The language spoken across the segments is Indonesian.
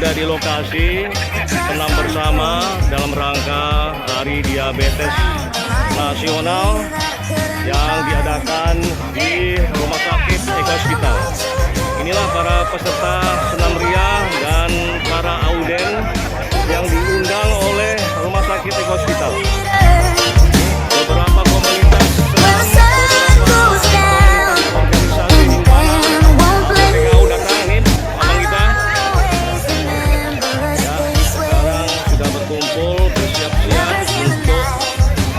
sudah di lokasi senam bersama dalam rangka Hari Diabetes Nasional yang diadakan di Rumah Sakit Eko Hospital. Inilah para peserta senam ria dan para auden yang diundang oleh Rumah Sakit Eko Hospital. Beberapa komunitas organisasi himpunan PKU datangin abang kita. Ya, sekarang sudah berkumpul bersiap-siap untuk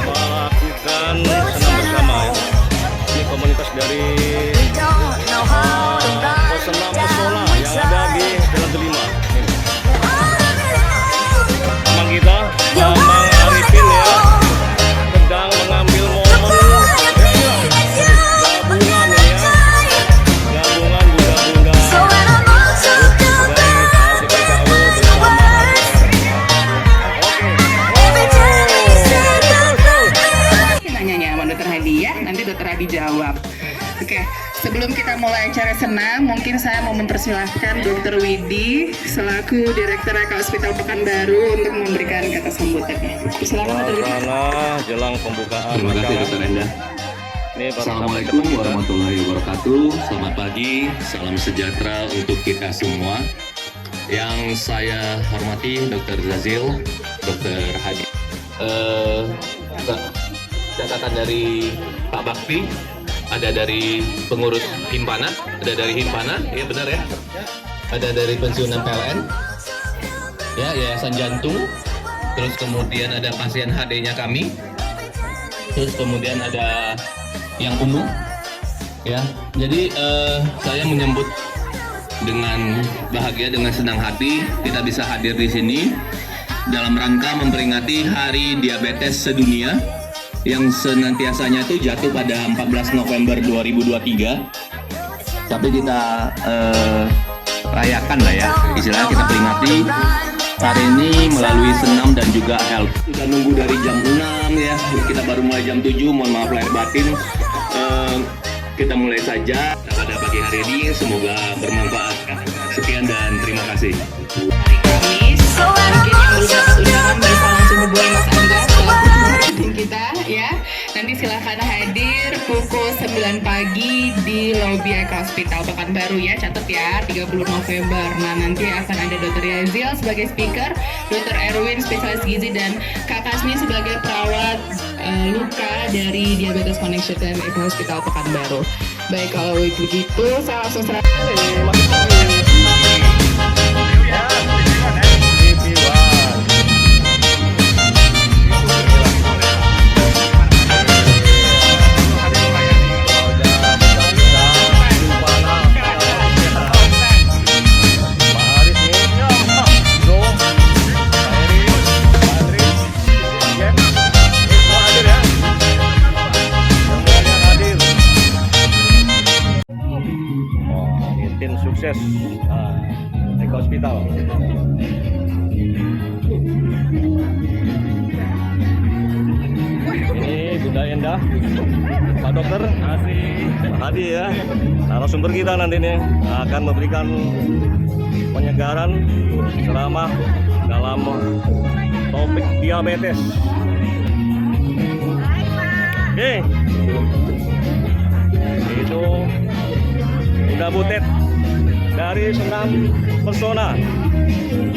melakukan senam bersama. Ini komunitas dari pesenam pesona yang ada di Jalan Delima. Abang kita, Abang Arifin ya, sedang mengambil momen gabungan ya, gabungan bunda-bunda dari PKU bersama. Nanyanya sama Dokter Hadi ya, nanti Dokter Hadi jawab. Oke, sebelum kita mulai acara senam, mungkin saya mau mempersilahkan Dokter Widi selaku Direktur Eko Hospital Pekanbaru untuk memberikan kata sambutannya. Silakan Dokter Widi. Jelang pembukaan. Terima kasih Dokter Enda. Assalamualaikum warahmatullahi wabarakatuh. Selamat pagi, salam sejahtera untuk kita semua. Yang saya hormati Dokter Zazil, Dokter Hadi. Catatan dari Pak Bakti, ada dari pengurus Himpana, ada dari Himpana, ya benar ya, ada dari pensiunan PLN, ya Yayasan Jantung, terus kemudian ada pasien HD-nya kami, terus kemudian ada yang umum, ya. Jadi saya menyambut dengan bahagia, dengan senang hati kita bisa hadir di sini dalam rangka memperingati Hari Diabetes Sedunia yang senantiasanya itu jatuh pada 14 November 2023. Tapi kita rayakan lah ya, istilahnya kita peringati hari ini melalui senam dan juga health. Sudah nunggu dari jam 6 ya, kita baru mulai jam 7, mohon maaf lahir batin. Kita mulai saja pada pagi hari ini, semoga bermanfaat. Sekian dan terima kasih. Hari Kamis, mungkin yang belum dapat undangan bisa langsung hubungi Mas Angga selaku tim kita ya. Nanti silahkan hadir pukul 9 pagi di lobi Eko Hospital Pekanbaru ya, catat ya, 30 November. Nah nanti akan ada Dr. Yazil sebagai speaker, Dr. Erwin spesialis gizi, dan Kak Kasmi sebagai perawat luka dari Diabetes Connection dan Eko Hospital Pekanbaru. Baik, kalau begitu saya langsung sukses Eko Hospital. Ini Bunda Endah, Pak Dokter, Pak Hadi ya, narasumber kita nanti ini akan memberikan penyegaran ceramah dalam topik diabetes. Oke, itu Bunda Butet dari Senam Pesona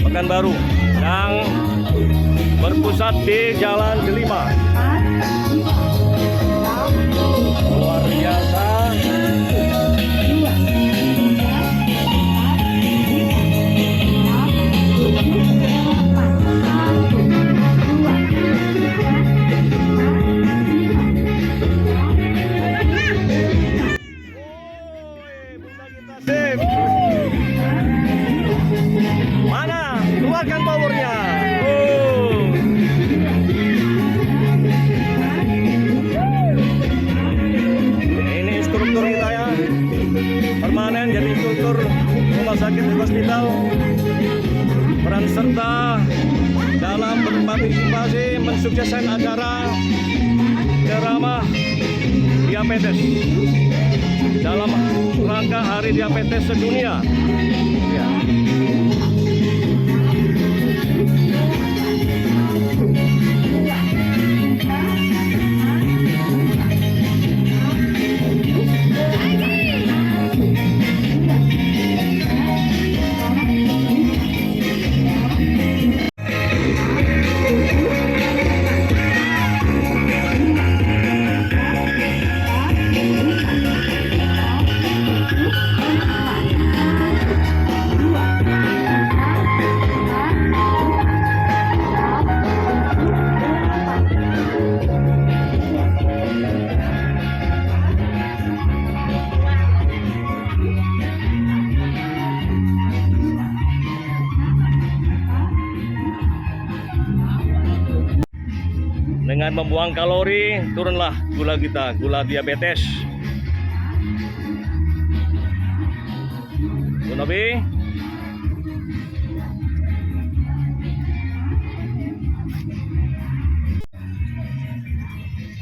Pekanbaru yang berpusat di Jalan Delima. Luar biasa. Mana? Keluarkan powernya. Ini instruktur kita ya, permanen jadi instruktur Rumah Sakit Eko Hospital, peran serta dalam berpartisipasi mensukseskan acara ceramah diabetes dalam rangka Hari Diabetes Sedunia. Ya. membuang kalori, turunlah gula kita, gula diabetes. Bu Novi.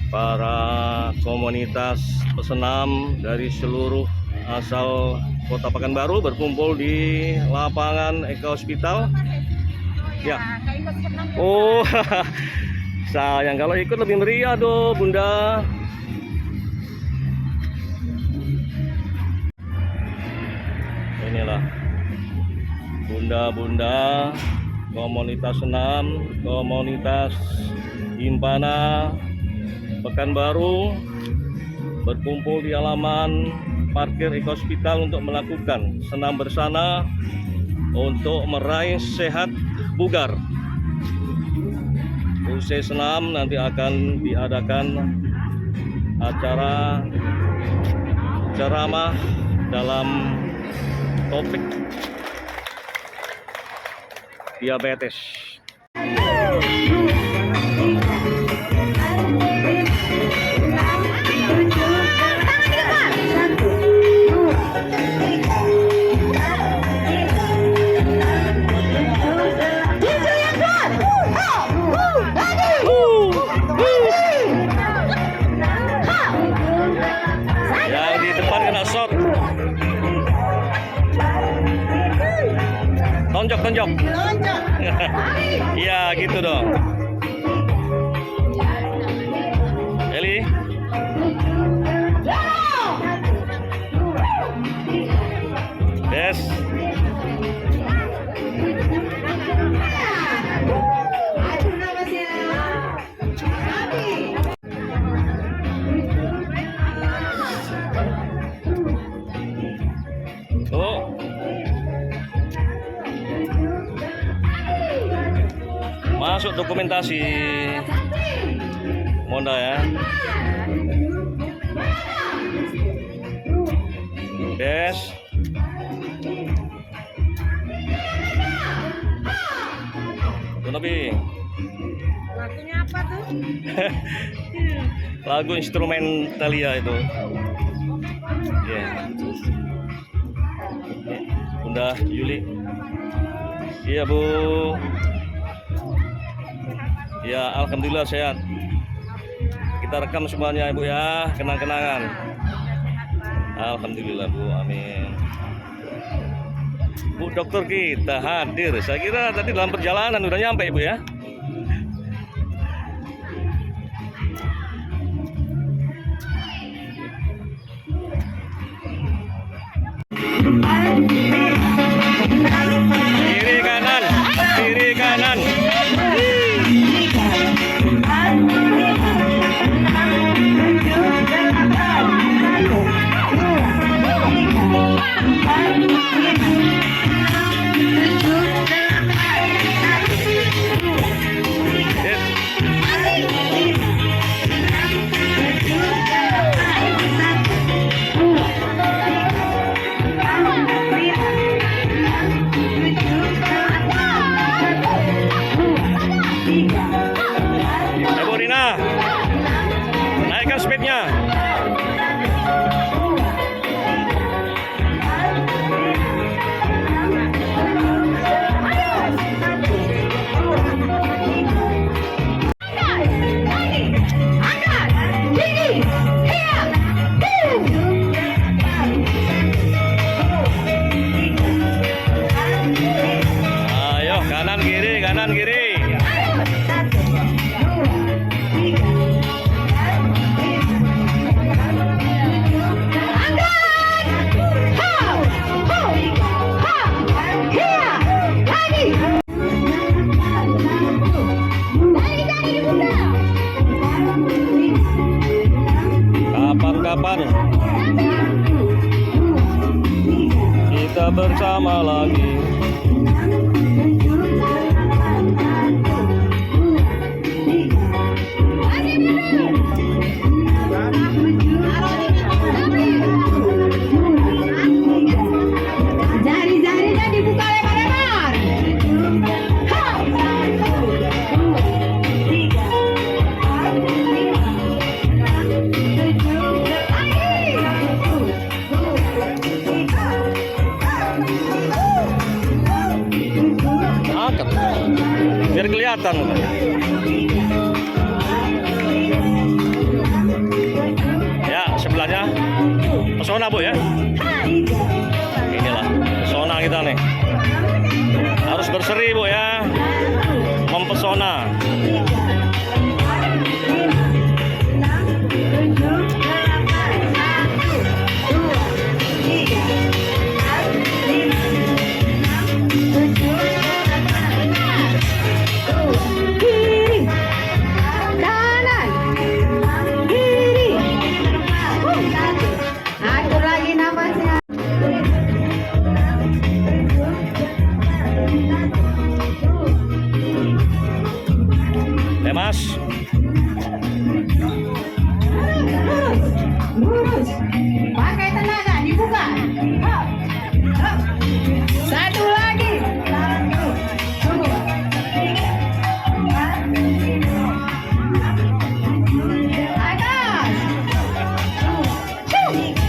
Para komunitas pesenam dari seluruh asal Kota Pekanbaru berkumpul di lapangan Eko Hospital. Ya. Oh, sayang kalau ikut lebih meriah doh, Bunda. Inilah bunda-bunda komunitas senam, komunitas Himpana Pekanbaru berkumpul di halaman parkir Eko Hospital untuk melakukan senam bersama untuk meraih sehat bugar. Usai senam nanti akan diadakan acara ceramah dalam topik diabetes. Yang di depan kena shot. Tonjok. Iya, gitu dong. Eli. Yes. Oh. Masuk dokumentasi Monda ya. Yes. Lebih. Lagunya apa tuh? Lagu instrumentalia itu. Ya. Bunda Yuli. Iya, Bu. Ya, alhamdulillah sehat. Kita rekam semuanya, Ibu ya, kenang-kenangan. Alhamdulillah, Bu. Amin. Bu, dokter kita hadir. Saya kira tadi dalam perjalanan udah nyampe, Ibu ya. Kiri kanan. Ibu Rina, naikkan speednya. Ayo, kanan kiri, kanan kiri. Kapan-kapan kita bersama lagi. Jari-jarinya dibuka lebar-lebar. kelihatan. Ya, sebelahnya pesona Bu ya. Inilah pesona kita nih. Harus berseri Bu ya. Mempesona. Kiri, kanan, kiri. Atur lagi nafasnya. Mas. Lurus, pakai tenaga, dibuka. Satu lagi. Atas.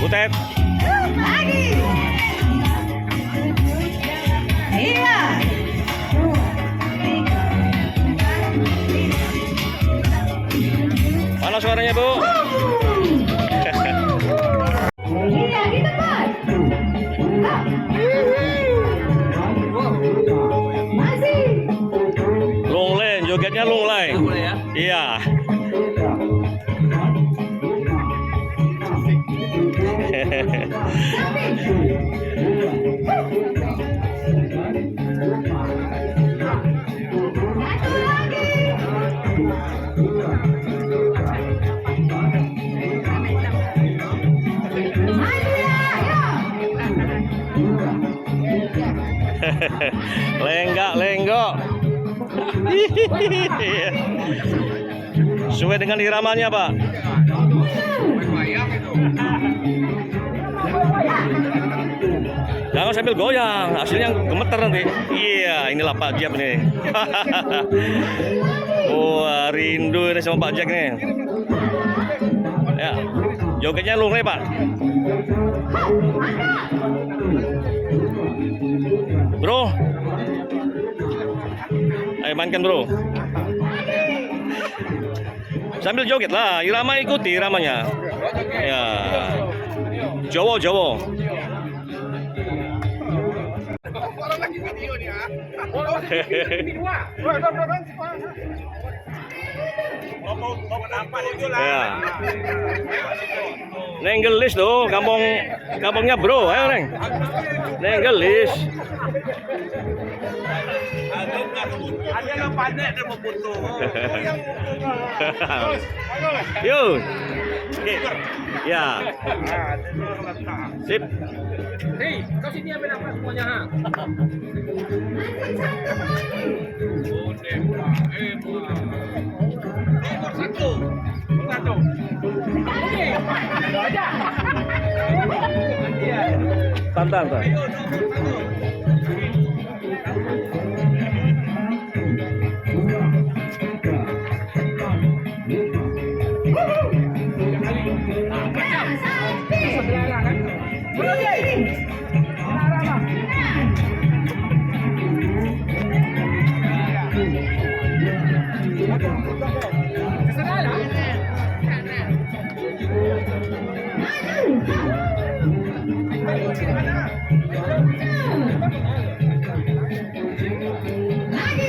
Butet. Lagi. Iya. Mana suaranya Bu? Iya, di depan. Masih. Lunglai, jogetnya lunglai. Ya. Iya. Satu lagi. Maju ya, Lenggak. Sesuai dengan iramanya Pak. Jangan sambil goyang, hasilnya gemeter nanti. Iya, inilah Pak Jack nih. Wah, rindu ini sama Pak Jack nih. Ya, jogetnya lunglai Pak. Bro, ayo mainkan bro. Sambil joget lah, irama ikuti iramanya. Ya, Jowo. Ya. Neng Gelis tuh, kampungnya bro, ayo Neng. Neng Gelis. Yuk. Ya. Sip. Hei, kau sini apa dapat semuanya ha? Satu. Tantan.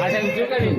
Ada yang juga nih.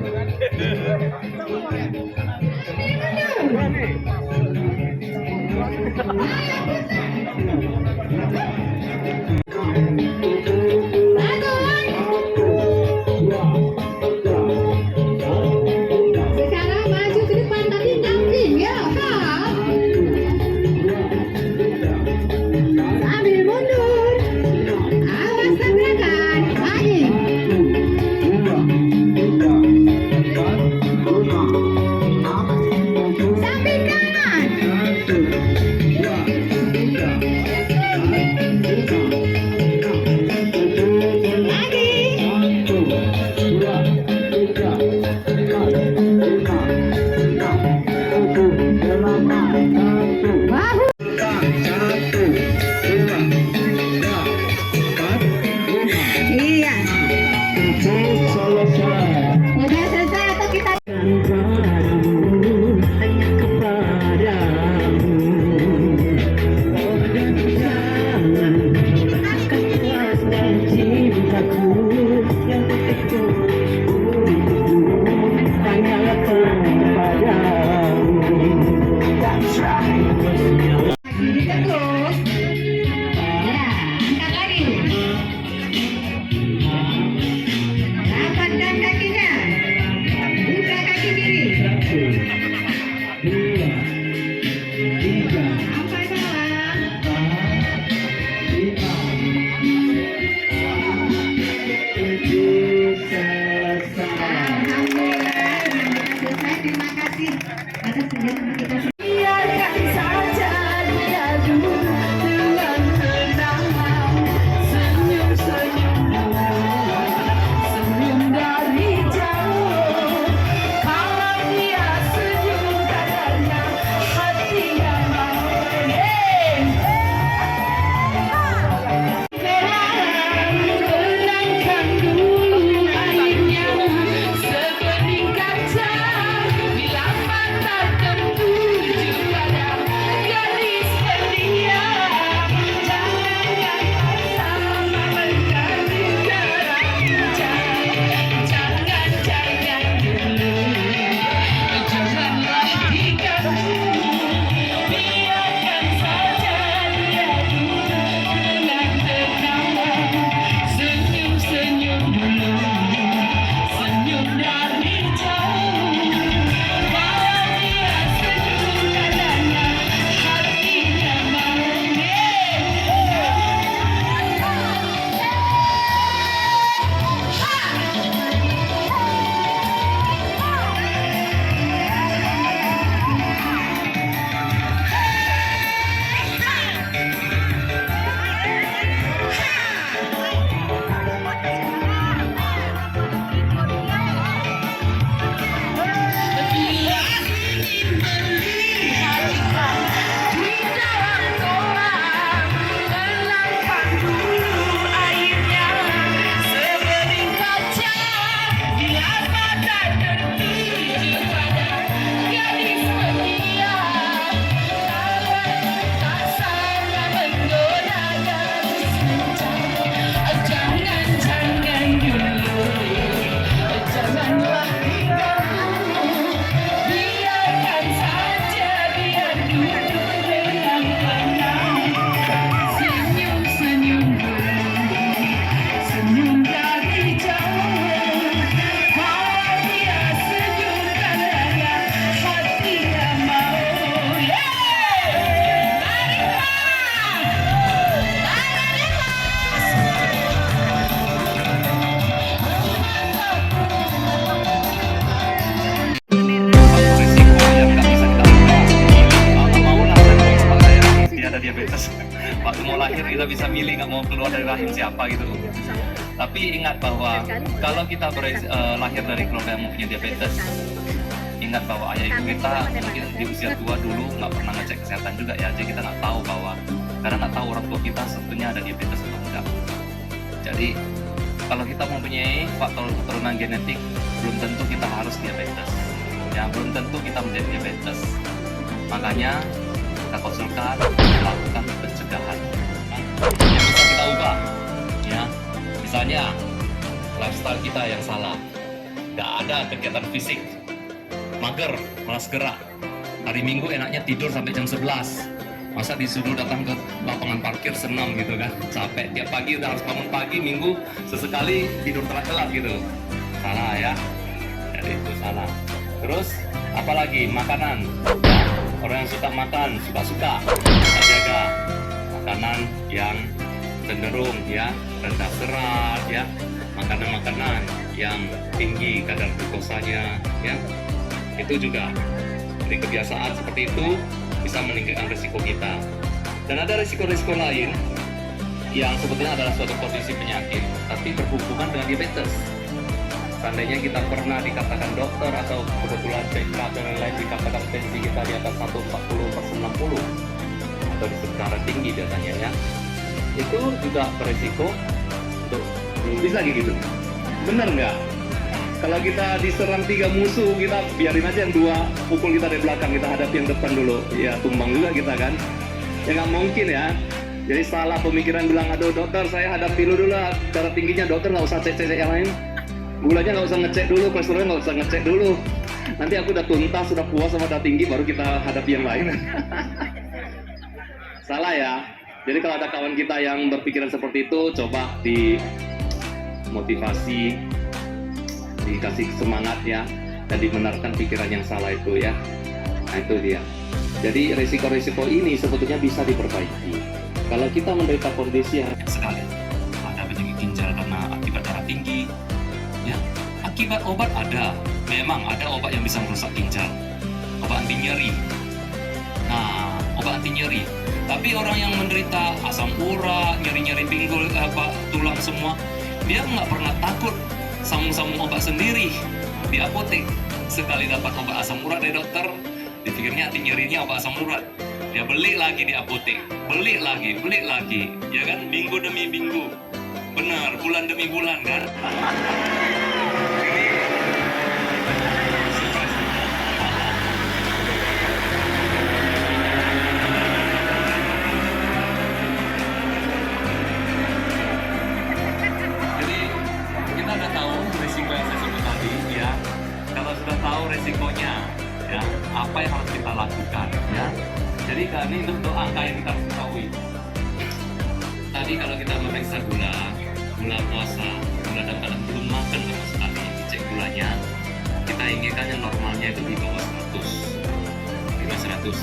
lahir kita bisa milih nggak mau keluar dari rahim siapa gitu. Tapi ingat bahwa kalau kita lahir dari keluarga yang mempunyai diabetes, ingat bahwa ayah ibu kita mungkin di usia tua dulu nggak pernah ngecek kesehatan juga ya, jadi kita nggak tahu karena nggak tahu orang tua kita sebetulnya ada diabetes atau enggak. Jadi kalau kita mempunyai faktor keturunan genetik, belum tentu kita harus diabetes. Ya, belum tentu kita menjadi diabetes. Makanya kita konsulkan, lakukan pencegahan. Yang bisa kita ubah, ya, misalnya lifestyle kita yang salah, nggak ada kegiatan fisik, mager, malas gerak. Hari Minggu enaknya tidur sampai jam 11. Masa disuruh datang ke lapangan parkir senam gitu kan, capek tiap pagi udah harus bangun pagi, Minggu sesekali tidur telat gitu. Salah ya, jadi itu salah. Terus apalagi makanan ya, orang yang suka makan suka kita jaga makanan yang cenderung ya rendah serat ya, makanan yang tinggi kadar glukosanya ya, itu juga. Jadi kebiasaan seperti itu bisa meningkatkan risiko kita. Dan ada risiko-risiko lain yang sebetulnya adalah suatu kondisi penyakit tapi berhubungan dengan diabetes. Seandainya kita pernah dikatakan dokter atau kebetulan CK dan lain-lain dikatakan tensi kita di atas 140/90 atau di darah tinggi biasanya ya, itu juga beresiko untuk bisa gitu. Benar nggak? Kalau kita diserang 3 musuh, kita biarin aja yang 2 pukul kita dari belakang, kita hadapi yang depan dulu. Ya tumbang juga kita kan. Ya nggak mungkin ya. Jadi salah pemikiran bilang, aduh dokter saya hadapi dulu lah darah tingginya, dokter nggak usah cek yang lain. Gulanya nggak usah ngecek dulu, kolesterolnya nggak usah ngecek dulu. Nanti aku udah tuntas, sudah puas sama darah tinggi, baru kita hadapi yang lain. Salah ya. Jadi kalau ada kawan kita yang berpikiran seperti itu, coba dimotivasi, dikasih semangat ya, dan dibenarkan pikiran yang salah itu ya. Nah itu dia. Jadi risiko-risiko ini sebetulnya bisa diperbaiki kalau kita menderita kondisi yang sekali ada penyakit ginjal karena akibat darah tinggi ya. Akibat obat ada, memang ada obat yang bisa merusak ginjal, obat anti nyeri. Nah, obat anti nyeri. Tapi orang yang menderita asam urat, nyeri-nyeri pinggul, tulang semua, dia nggak pernah takut sambung-sambung obat sendiri di apotek. Sekali dapat obat asam urat dari dokter, dipikirnya anti nyerinya obat asam urat, dia beli lagi di apotek, beli lagi, ya kan, minggu demi minggu, benar, bulan demi bulan kan. Risikonya ya, apa yang harus kita lakukan ya. Jadi kali ini untuk angka yang kita harus ketahui. Tadi kalau kita memeriksa gula puasa, gula dalam keadaan belum makan sama sekali, cek gulanya, kita inginkan yang normalnya itu di bawah 100.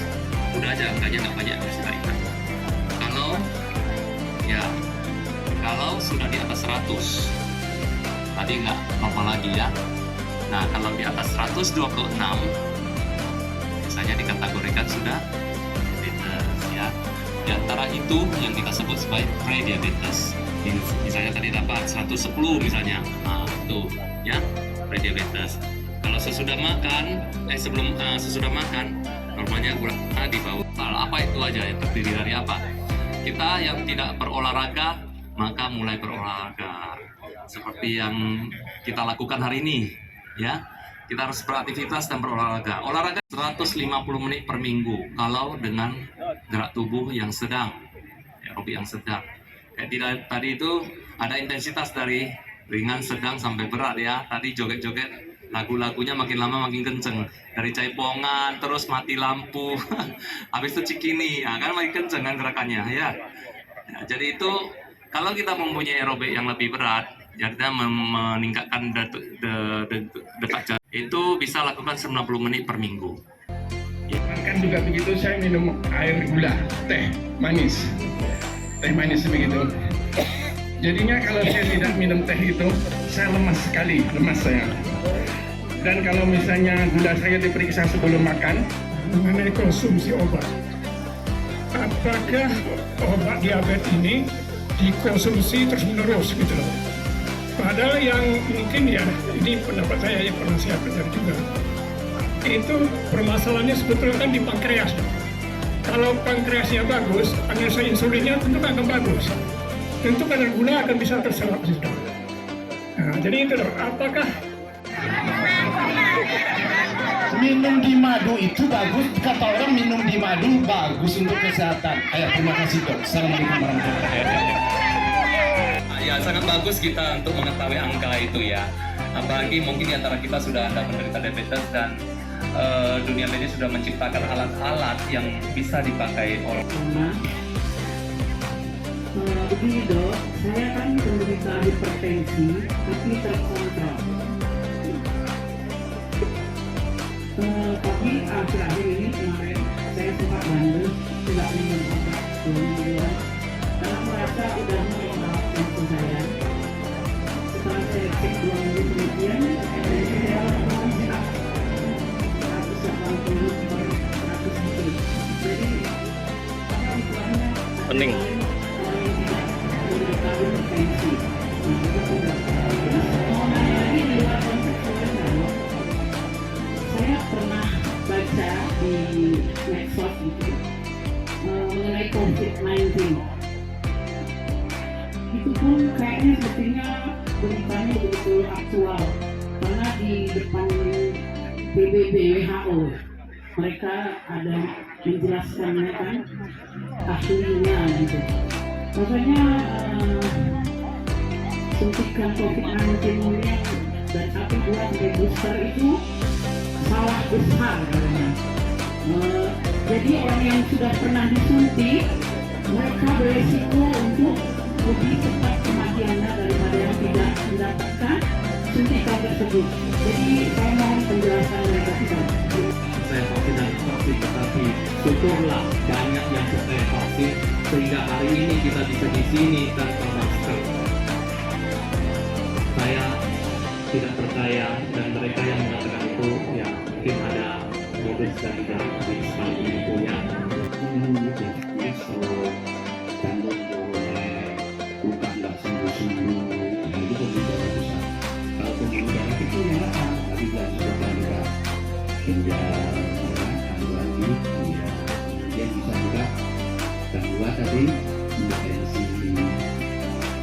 Udah aja angkanya nggak banyak harus ditaikkan. Kalau sudah di atas 100, tadi nggak normal lagi ya. Nah, kalau di atas 126, biasanya dikategorikan sudah diabetes ya. Di antara itu yang kita sebut sebagai prediabetes. Misalnya tadi dapat 110 misalnya, nah itu ya prediabetes. Kalau sesudah makan, sesudah makan, normalnya kurang di bawah. Apa itu aja? Yang terdiri dari apa? Kita yang tidak berolahraga, maka mulai berolahraga. Seperti yang kita lakukan hari ini. Ya, kita harus beraktivitas dan berolahraga. Olahraga 150 menit per minggu kalau dengan gerak tubuh yang sedang, aerobik yang sedang. Kayak tadi itu ada intensitas dari ringan, sedang sampai berat ya. Tadi joget-joget, lagu-lagunya makin lama makin kenceng. Dari Jaipongan terus mati lampu, habis itu Cikini, ya kan makin kenceng kan gerakannya ya. Jadi itu kalau kita mempunyai aerobik yang lebih berat, jadi meningkatkan detak jantung, itu bisa lakukan 90 menit per minggu. Kan juga begitu, saya minum air gula, teh manis begitu. Jadinya kalau saya tidak minum teh itu, saya lemas sekali, saya. Dan kalau misalnya gula saya diperiksa sebelum makan, mengenai konsumsi obat, apakah obat diabetes ini dikonsumsi terus-menerus gitu loh. Padahal yang mungkin ya, ini pendapat saya yang pernah saya pelajari juga, itu permasalahannya sebetulnya kan di pankreas. Kalau pankreasnya bagus, analisa insulinnya tentu akan bagus. Tentu kadar gula akan bisa terserap di situ. Nah, jadi itu loh, apakah minum di madu itu bagus, kata orang minum di madu bagus untuk kesehatan. Ayo, terima kasih dok. Assalamualaikum warahmatullahi wabarakatuh. Ya sangat bagus kita untuk mengetahui angka itu ya. Apalagi mungkin di antara kita sudah ada penderita diabetes dan dunia medis sudah menciptakan alat-alat yang bisa dipakai orang. Begini dok, saya kan penderita hipertensi tapi terkontrol. Tapi akhir-akhir ini kemarin saya sempat bandel tidak minum obat 2 mingguan karena merasa udah menolak jantung saya. Setelah saya cek 2 minggu kemudian, saya mencatat 180/100. Jadi apa istilahnya? Pening. Saya pernah baca di medsos itu mengenai COVID-19. Itu pun kayaknya sepertinya beritanya betul aktual karena di depan PBB WHO mereka ada menjelaskannya kan ahlinya gitu. Makanya suntikan COVID-19 ini dan 1-2 booster itu salah besar katanya. Jadi orang yang sudah pernah disuntik mereka beresiko untuk lebih cepat kematiannya daripada yang tidak mendapatkan suntikan tersebut. Jadi saya mohon penjelasan mereka tidak. Saya vaksin, tetapi syukurlah banyak yang saya vaksin sehingga hari ini kita bisa di sini tanpa masker. Saya tidak percaya dan mereka yang mengatakan itu ya mungkin ada modus dan tidak sekali ini punya. Tanggung bukan nggak sembuh-sembuh, itu pembuluh besar. Kalau pembuluh darah itu memang tapi nggak juga ginjal, lagi, ya, kemudian bisa juga gangguan tadi hipertensi.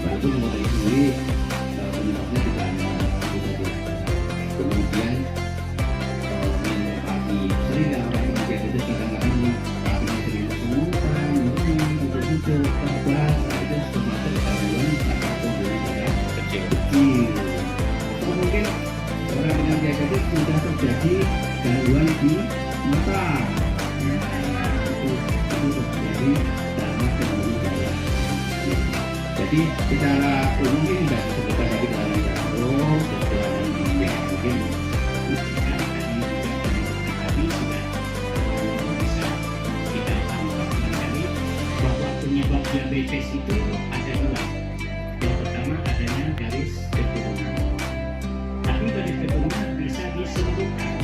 Walaupun mulai sendiri penyebabnya tidak hanya itu saja. Kemudian minum pagi sering nggak orang yang diabetes kadang-kadang paginya sering kesemutan, itu kebas, itu semacam gangguan atau pembuluh darah kecil. Atau mungkin orang dengan diabetes sudah terjadi gangguan di mata, itu terjadi karena pembuluh darah. Jadi secara umum ini tidak sebutkan lagi dalam jantung, kesalahan dia mungkin Tadi sudah bisa kita dari bahwa penyebab diabetes itu ada 2. Yang pertama adanya garis keturunan. Tapi garis keturunan bisa disembuhkan,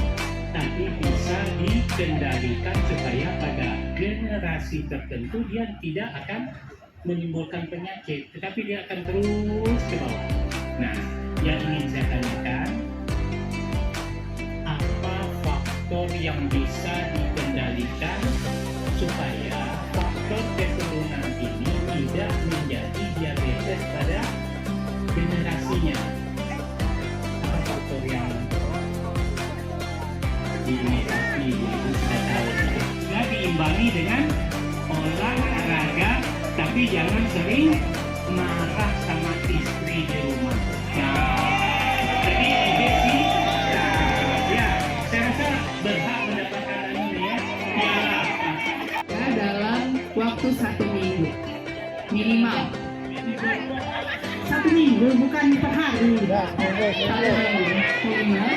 tapi bisa dikendalikan supaya pada generasi tertentu dia tidak akan menimbulkan penyakit, tetapi dia akan terus ke bawah. Nah, yang ingin saya tanyakan, apa faktor yang bisa dikendalikan supaya faktor keturunan ini tidak menjadi diabetes pada generasinya? Apa faktor yang diimitasi itu sudah tahu? Nah, diimbangi dengan olahraga, tapi jangan sering marah sama istri di rumah. Nah, jadi ide sih, ya, saya rasa berhak mendapatkan ini ya. Ya, dalam waktu 1 minggu minimal. 1 minggu bukan per hari. Kalau minimal.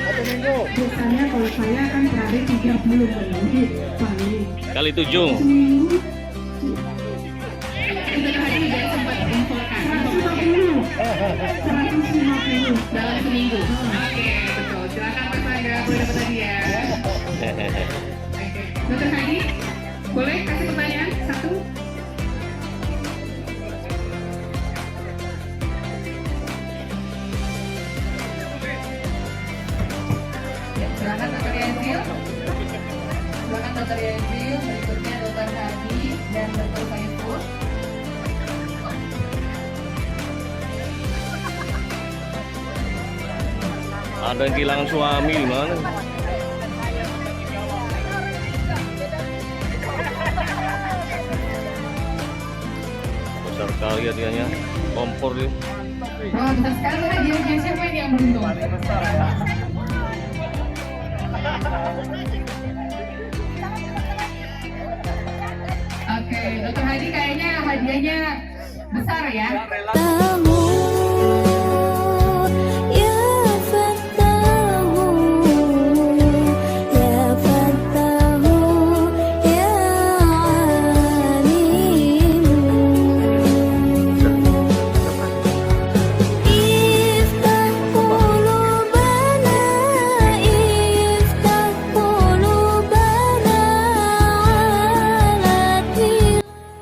1 minggu. Biasanya kalau saya kan per hari 30 menit paling. Kali 7. Seminggu. Kita tadi sudah sempat infokan 150 dalam seminggu. Oke, betul. Silakan Mas Angga, boleh dapat tadi ya. Oke. Dokter Hadi, Boleh kasih pertanyaan satu? Silakan Dr. Yazil. Silakan Dr. Yazil. Berikutnya Dr. Hadi dan Dr. Faizul. Ada yang kehilangan suami di mana? Besar sekali hadiahnya, kompor dia. Oh, besar sekali hadiahnya. Siapa ini yang beruntung? Oke, Dr. Hadi kayaknya hadiahnya besar ya.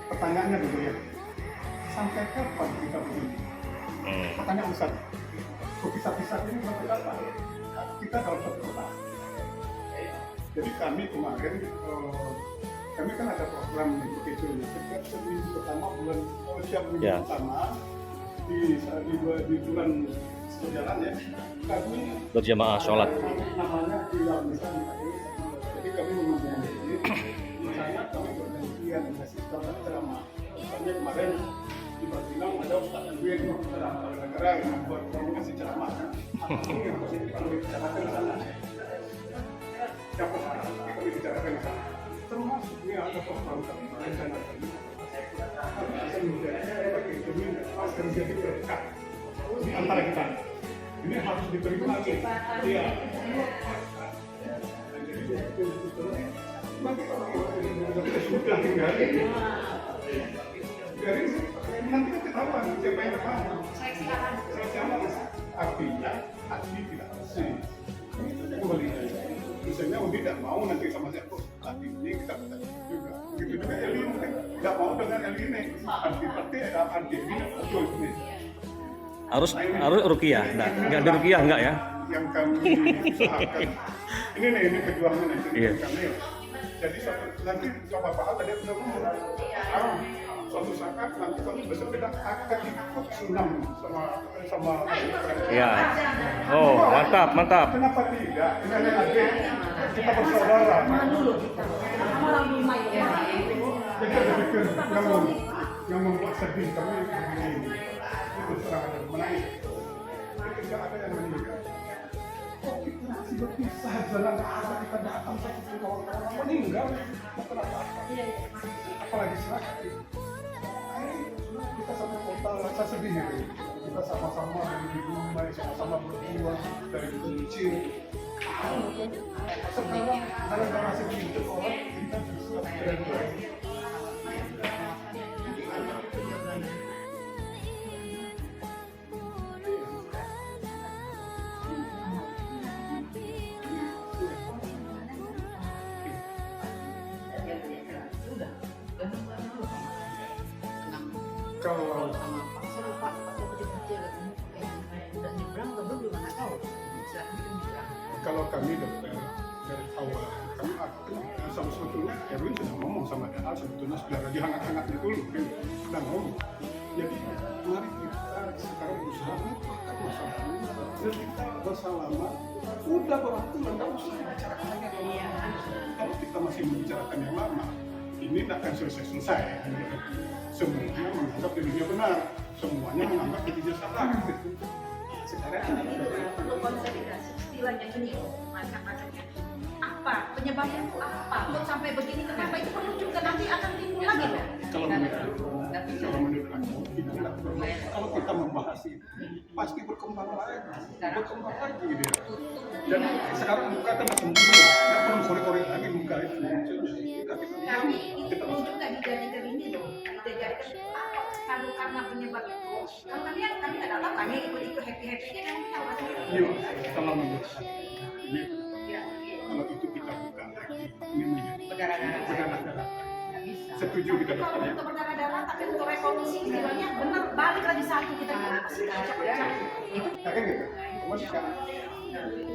Pertanyaannya dulu ya, sampai kapan kita begini? Pertanyaan besar. Kok pisah-pisah ini sampai kapan? Kita dalam satu kota. Jadi kami kemarin, kami kan ada program begitu. Setiap seminggu pertama bulan, setiap minggu Ya. pertama di bulan sejalan ya. Kami Berjamaah sholat. namanya di dalam jadi kami memang ini. Misalnya kami bergantian ngasih ceramah. Misalnya kemarin di Batilang ada Ustaz Edwin gara-gara yang membuat kami ngasih ceramah. Ini yang pasti kami bicarakan di sana. Siapa saja kami bicarakan di sana. Termasuk ini ada program kami rencana kami. Pas terjadi berkah di antara kita. Ini harus diterima lagi. Iya. Nanti sudah tinggal dari nanti kita ketahuan siapa yang depan. Saya artinya hati tidak bersih. Kembali misalnya Udi tidak mau nanti sama siapa hati ini kita juga. Begitu juga Eli tidak mau dengan Eli ini. Arti ini betul ini. Harus ruqyah. Enggak ada ruqyah enggak ya? Yang kami usahakan ini perjuangan itu Iya. kami. Jadi nanti coba Pak tadi sudah ngomong, suatu saat nanti kalau besok kita akan ikut senam sama Iya. Oh, mantap. Kenapa tidak? Ini ada adik, kita bersaudara. Jadi ada pikir yang membuat sedih kami ini itu serang ada menangis. Ketika ada yang meninggal. Kok kita masih berpisah jalan kita datang satu kawan-kawan meninggal apalagi seraka kita sama kota rasa sedih ya kita sama-sama di rumah sama-sama berjuang dari kecil sekarang gara-gara sedih itu orang kita bisa berjuang. Kalau kami dari awal kami sama sebetulnya Erwin sudah ngomong sama Dal sebetulnya sudah lagi hangat-hangatnya dulu sudah ngomong. Jadi mari kita sekarang berusaha melupakan masalahnya dan kita bersalaman udah berarti nggak usah bicarakan lagi. Kalau kita masih membicarakan yang lama ini tidak akan selesai. Semuanya menganggap dirinya benar, semuanya menganggap dirinya salah. Sekarang Untuk konsolidasi istilahnya gini, macam-macamnya apa penyebabnya itu apa kok sampai begini kenapa itu perlu juga nanti akan timbul lagi kan? kalau menurut aku tidak perlu. Kalau kita membahas itu pasti berkembang lagi dia. Dan sekarang muka kan sembuh, nggak perlu korek-korek lagi muka itu. Tapi itu perlu juga dijadikan ini loh, dijadikan apa kalau karena penyebab itu. Kalau kami nggak tahu, kami ikut happy-happynya kan kita tahu sendiri. Iya, kalau menurut saya ini kalau itu kita buka lagi ini menjadi berdarah-darah. setuju kita Kalau depannya. untuk berdarah-darah, tapi untuk revolusi istilahnya benar balik lagi satu kita pasti pecah-pecah. Itu Ya kan gitu. Cuma sekarang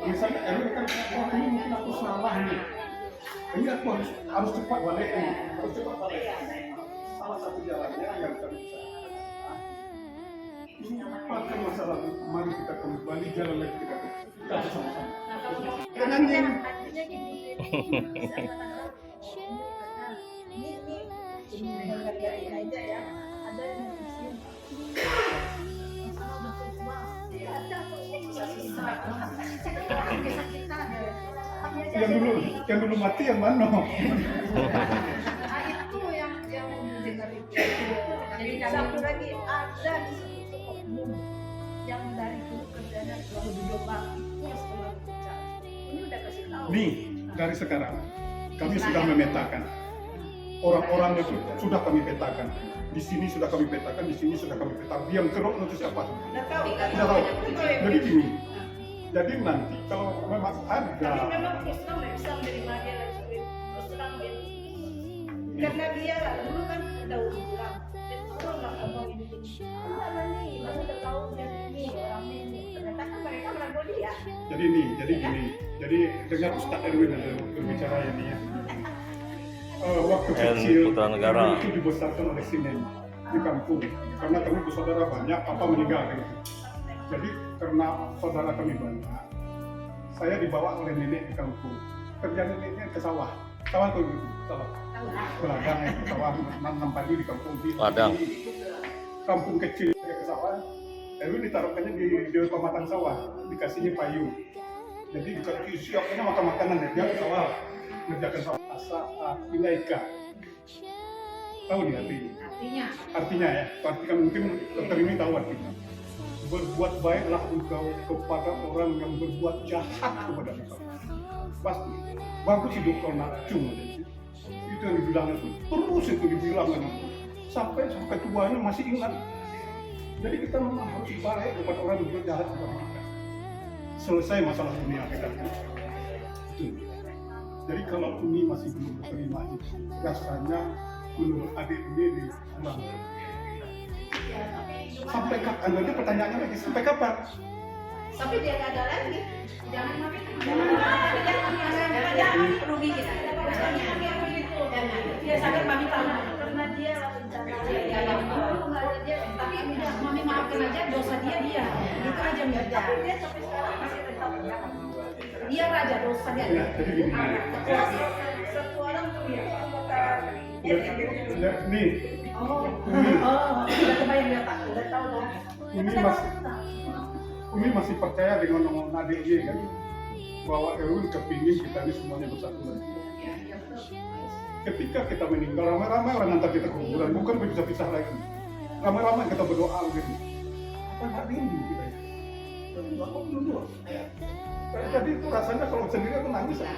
misalnya ini kan wah ini mungkin aku salah nih. Ini aku harus cepat balik nih. Harus cepat balik. Salah satu jalannya yang kami bisa. Lupakan masa lalu. Mari kita kembali jalan lagi kita bersama-sama. Kan anjing. artinya gini. Ini dengan bagian aja ya. Ada yang di sini. Yang dulu mati yang mana? Itu yang dengar itu. Jadi satu lagi ada di situ oknum yang dari dulu kerjanya selalu duduk bang itu setelah bicara. Ini udah kasih tahu. Nih, dari sekarang kami sudah memetakan. Orang-orang itu sudah kami petakan. Di sini sudah kami petakan, di sini sudah kami petakan. Yang kerok itu siapa? Udah tahu. Sudah tahu. Jadi gini. Jadi nanti kalau memang Tapi ada memang terus terang nggak bisa menerima dia lagi. Terus terang dia. Karena dia dulu kan udah bilang, orang nggak ngomong ini. Enggak nih, kamu udah tahu dia ini orang ini. Ternyata kan mereka meragu dia. jadi gini. Jadi dengar Ustaz Erwin ada berbicara ini ya. Waktu kecil Putra Negara. kami itu dibesarkan oleh sinen di kampung. Karena kami bersaudara banyak, papa meninggal gitu. Jadi karena saudara kami banyak, saya dibawa oleh nenek di kampung. Kerja neneknya ke sawah. Sawah itu gitu, sawah. Peladang ya, ke sawah nanam padi di kampung di Ladang. kampung kecil ke sawah. Erwin ditaruhkannya di pematang sawah, dikasihnya payung. Jadi dikasih siapnya makan makanan ya, dia ke sawah mengerjakan sawah. Asa ilaika. Tahu nih artinya? Artinya ya, arti kan mungkin dokter ini tahu artinya. Berbuat baiklah engkau kepada orang yang berbuat jahat kepada engkau. Pasti bagus hidup kau nak cuma itu yang dibilang itu terus itu dibilang sampai tuanya masih ingat. Jadi kita memang harus baik kepada orang yang berbuat jahat kepada kita. Selesai masalah dunia kita. Itu. Jadi kalau ini masih belum terima itu, rasanya menurut adik ini diulang. Sampai kapan? Nanti pertanyaannya lagi, sampai kapan? Tapi dia nggak ada lagi. Jangan mami. Jangan rugi kita. Dia sadar mami tahu karena dia tapi mami maafkan aja dosa dia. Itu aja mir. Tapi dia sampai sekarang masih tetap dia raja dosa dia. Ya, jadi gini. Satu orang tuh ya. Nih, Udah kebayang dia tak. Udah tahu dong. Umi masih percaya dengan omongan adik dia kan, bahwa Erwin kepingin kita ini semuanya bersatu lagi. Ketika kita meninggal, ramai-ramai orang nanti kita ke kuburan, bukan berpisah-pisah lagi. Ramai-ramai kita berdoa gitu. Apa nggak rindu kita ya? Aku dulu. Jadi itu rasanya kalau sendiri aku nangis aja.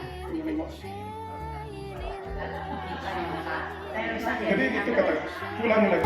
Jadi itu kata, ulangi lagi.